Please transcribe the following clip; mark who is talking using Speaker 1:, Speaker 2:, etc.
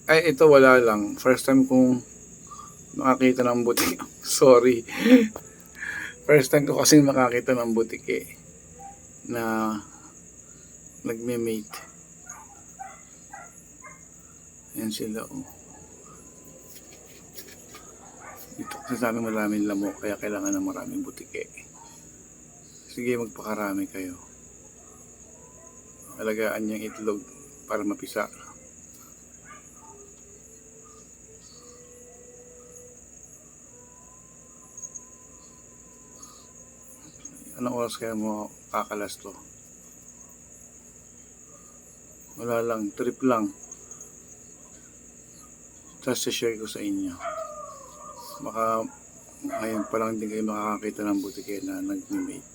Speaker 1: Ay, ito wala lang. First time kong makakita ng butik. Sorry. First time ko kasing makakita ng butike na nagme-mate. Ayan sila, oh. Dito kasi sa amin maraming lamok, kaya kailangan ng maraming butike. Sige, magpakarami kayo. Alagaan niyang itlog para mapisa. Anong oras kaya mo kakalas to? Wala lang, trip lang. Tapos share ko sa inyo. Baka ngayon pa lang din kayo makakakita ng butike na nag-mate.